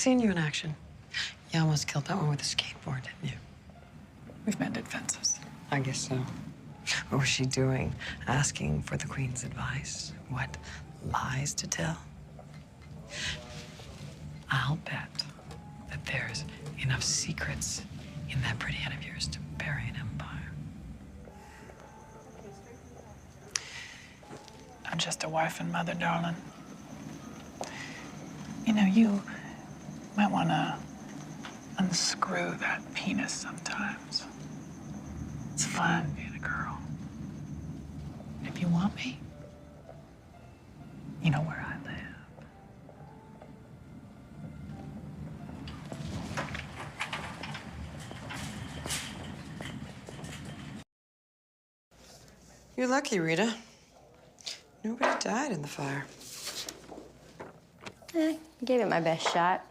Seen you in action. You almost killed that one with a skateboard, didn't you? We've mended fences. I guess so. What was she doing? Asking for the Queen's advice? What lies to tell? I'll bet that there's enough secrets in that pretty head of yours to bury an empire. I'm just a wife and mother, darling. You know, you might want to unscrew that penis sometimes. It's fun being a girl. If you want me, you know where I live. You're lucky, Rita. Nobody died in the fire. I gave it my best shot.